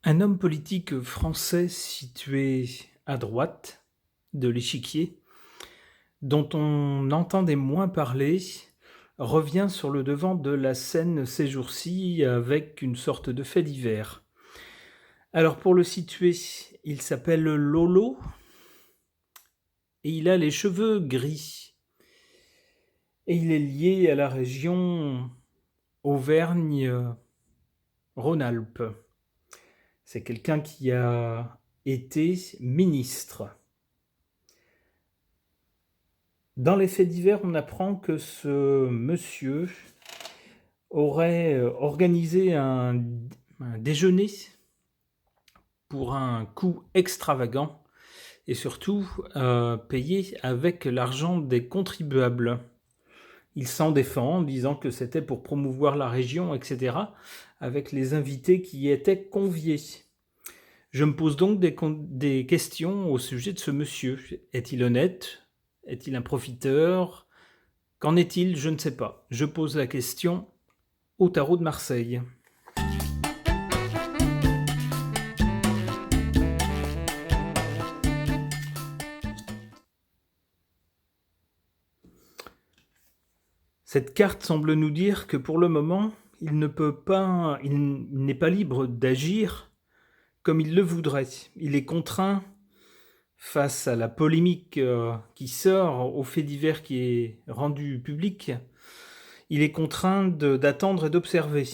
Un homme politique français situé à droite de l'échiquier, dont on entendait moins parler, revient sur le devant de la scène ces jours-ci avec une sorte de fait divers. Alors pour le situer, il s'appelle Lolo et il a les cheveux gris. Et il est lié à la région Auvergne-Rhône-Alpes. C'est quelqu'un qui a été ministre. Dans les faits divers, on apprend que ce monsieur aurait organisé un déjeuner pour un coût extravagant et surtout payé avec l'argent des contribuables. Il s'en défend en disant que c'était pour promouvoir la région, etc., avec les invités qui y étaient conviés. Je me pose donc des questions au sujet de ce monsieur. Est-il honnête? Est-il un profiteur? Qu'en est-il? Je ne sais pas. Je pose la question au tarot de Marseille. Cette carte semble nous dire que pour le moment, il n'est pas libre d'agir comme il le voudrait. Il est contraint face à la polémique qui sort, au fait divers qui est rendu public. Il est contraint d'attendre et d'observer.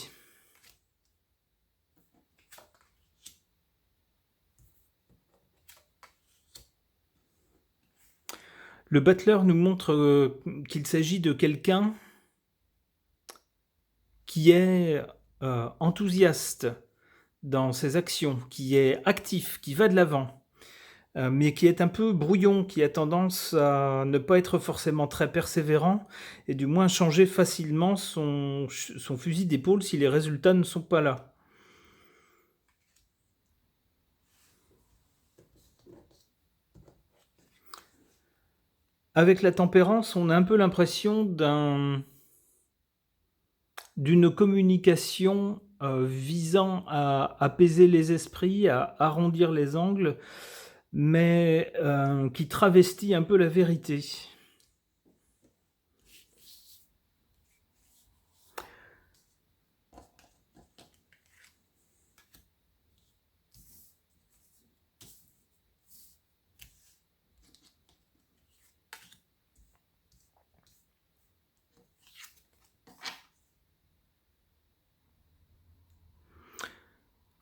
Le battleur nous montre qu'il s'agit de quelqu'un qui est enthousiaste dans ses actions, qui est actif, qui va de l'avant, mais qui est un peu brouillon, qui a tendance à ne pas être forcément très persévérant et du moins changer facilement son fusil d'épaule si les résultats ne sont pas là. Avec la tempérance, on a un peu l'impression d'une communication visant à apaiser les esprits, à arrondir les angles, mais qui travestit un peu la vérité.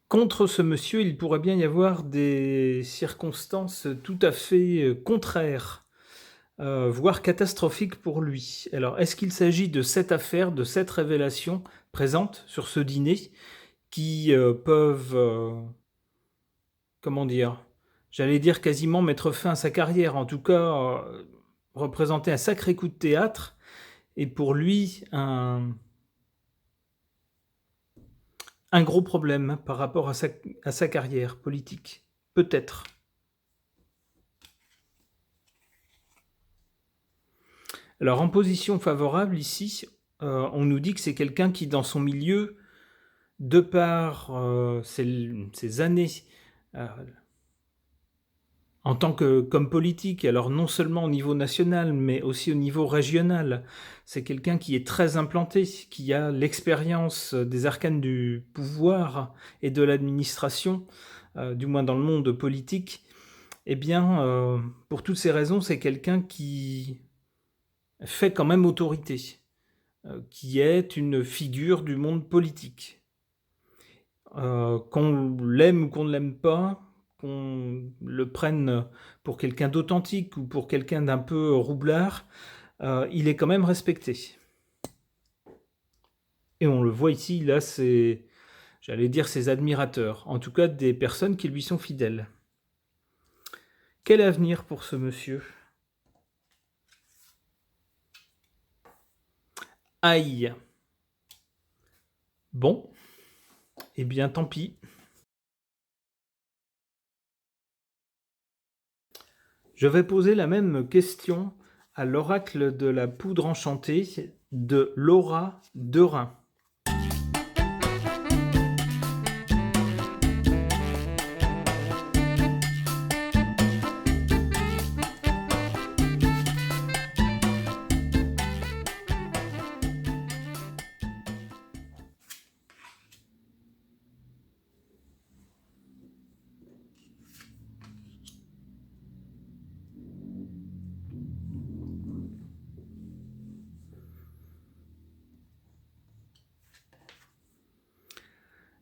Contre ce monsieur, il pourrait bien y avoir des circonstances tout à fait contraires, voire catastrophiques pour lui. Alors, est-ce qu'il s'agit de cette affaire, de cette révélation présente sur ce dîner, qui peuvent, comment dire, j'allais dire quasiment mettre fin à sa carrière, en tout cas représenter un sacré coup de théâtre, et pour lui un gros problème par rapport à sa carrière politique, peut-être. Alors en position favorable ici, on nous dit que c'est quelqu'un qui dans son milieu, de par ses années en tant qu'homme politique, alors non seulement au niveau national, mais aussi au niveau régional, c'est quelqu'un qui est très implanté, qui a l'expérience des arcanes du pouvoir et de l'administration, du moins dans le monde politique. Eh bien, pour toutes ces raisons, c'est quelqu'un qui fait quand même autorité, qui est une figure du monde politique. Qu'on l'aime ou qu'on ne l'aime pas, qu'on le prenne pour quelqu'un d'authentique ou pour quelqu'un d'un peu roublard, il est quand même respecté. Et on le voit ici, là, j'allais dire ses admirateurs, en tout cas des personnes qui lui sont fidèles. Quel avenir pour ce monsieur? Aïe. Bon, eh bien tant pis. Je vais poser la même question à l'oracle de la poudre enchantée de Laura Derain.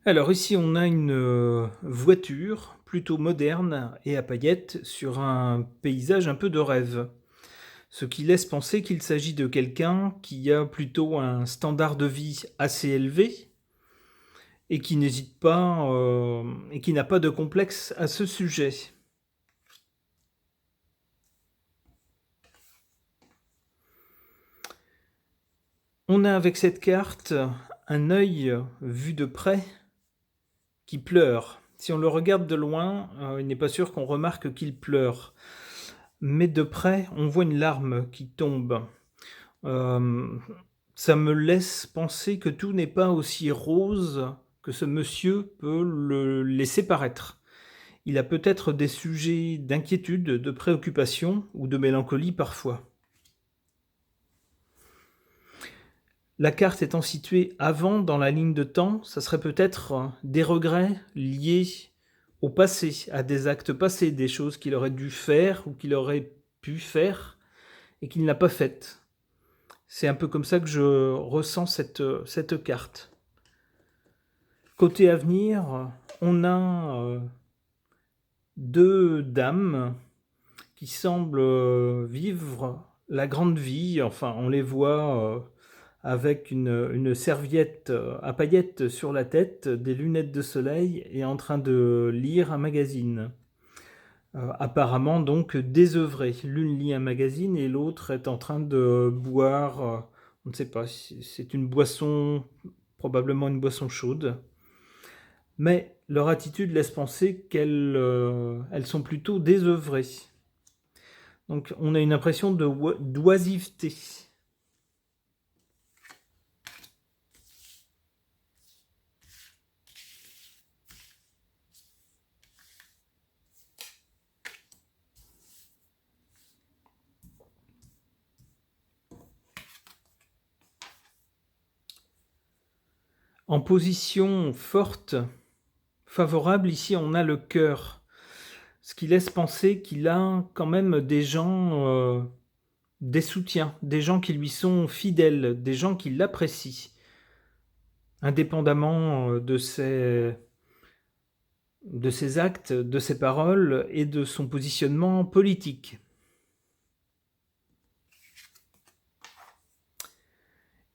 Alors ici, on a une voiture plutôt moderne et à paillettes sur un paysage un peu de rêve. Ce qui laisse penser qu'il s'agit de quelqu'un qui a plutôt un standard de vie assez élevé et qui n'hésite pas et qui n'a pas de complexe à ce sujet. On a avec cette carte un œil vu de près qui pleure. Si on le regarde de loin, il n'est pas sûr qu'on remarque qu'il pleure. Mais de près, on voit une larme qui tombe. Ça me laisse penser que tout n'est pas aussi rose que ce monsieur peut le laisser paraître. Il a peut-être des sujets d'inquiétude, de préoccupation ou de mélancolie parfois. La carte étant située avant dans la ligne de temps, ça serait peut-être des regrets liés au passé, à des actes passés, des choses qu'il aurait dû faire ou qu'il aurait pu faire et qu'il n'a pas faites. C'est un peu comme ça que je ressens cette carte. Côté avenir, on a deux dames qui semblent vivre la grande vie. Enfin, on les voit avec une serviette à paillettes sur la tête, des lunettes de soleil et en train de lire un magazine. Apparemment donc désœuvrées. L'une lit un magazine et l'autre est en train de boire, on ne sait pas, c'est une boisson, probablement une boisson chaude. Mais leur attitude laisse penser qu'elles sont plutôt désœuvrées. Donc on a une impression d'oisiveté. En position forte, favorable, ici on a le cœur. Ce qui laisse penser qu'il a quand même des gens, des soutiens, des gens qui lui sont fidèles, des gens qui l'apprécient, indépendamment de ses actes, de ses paroles et de son positionnement politique.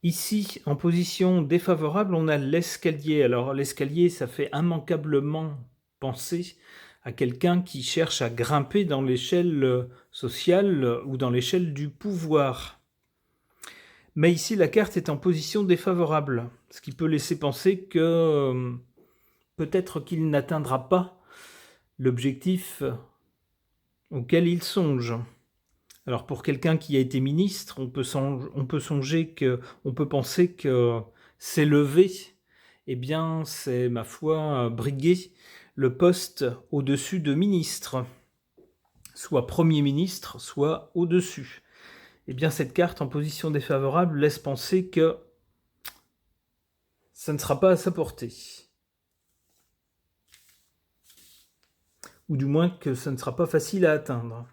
Ici, en position défavorable, on a l'escalier. Alors l'escalier, ça fait immanquablement penser à quelqu'un qui cherche à grimper dans l'échelle sociale ou dans l'échelle du pouvoir. Mais ici, la carte est en position défavorable, ce qui peut laisser penser que peut-être qu'il n'atteindra pas l'objectif auquel il songe. Alors pour quelqu'un qui a été ministre, on peut penser que s'élever, eh bien c'est ma foi briguer le poste au-dessus de ministre, soit Premier ministre, soit au-dessus. Eh bien cette carte en position défavorable laisse penser que ça ne sera pas à sa portée. Ou du moins que ça ne sera pas facile à atteindre.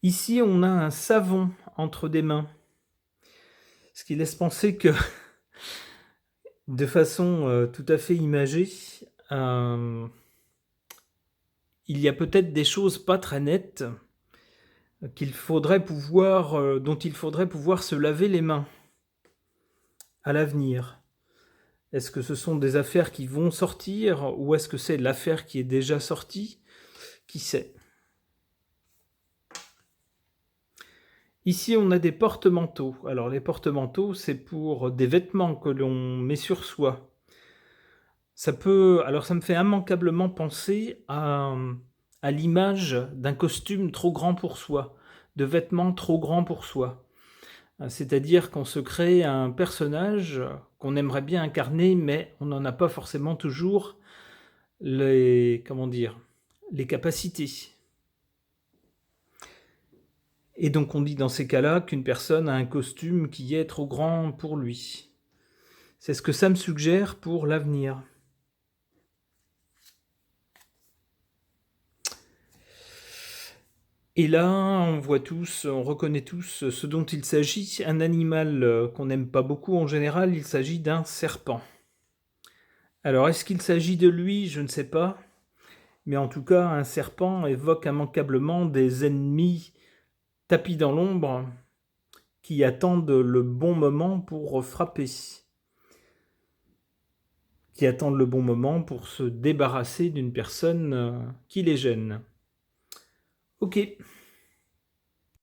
Ici, on a un savon entre des mains, ce qui laisse penser que, de façon tout à fait imagée, il y a peut-être des choses pas très nettes dont il faudrait pouvoir se laver les mains à l'avenir. Est-ce que ce sont des affaires qui vont sortir ou est-ce que c'est l'affaire qui est déjà sortie? Qui sait? Ici, on a des porte-manteaux. Alors, les porte-manteaux, c'est pour des vêtements que l'on met sur soi. Alors ça me fait immanquablement penser à l'image d'un costume trop grand pour soi, de vêtements trop grands pour soi. C'est-à-dire qu'on se crée un personnage qu'on aimerait bien incarner, mais on n'en a pas forcément toujours les capacités. Et donc on dit dans ces cas-là qu'une personne a un costume qui est trop grand pour lui. C'est ce que ça me suggère pour l'avenir. Et là, on voit tous, on reconnaît tous ce dont il s'agit. Un animal qu'on n'aime pas beaucoup en général, il s'agit d'un serpent. Alors, est-ce qu'il s'agit de lui? Je ne sais pas. Mais en tout cas, un serpent évoque immanquablement des ennemis tapis dans l'ombre qui attendent le bon moment pour frapper, qui attendent le bon moment pour se débarrasser d'une personne qui les gêne. Ok.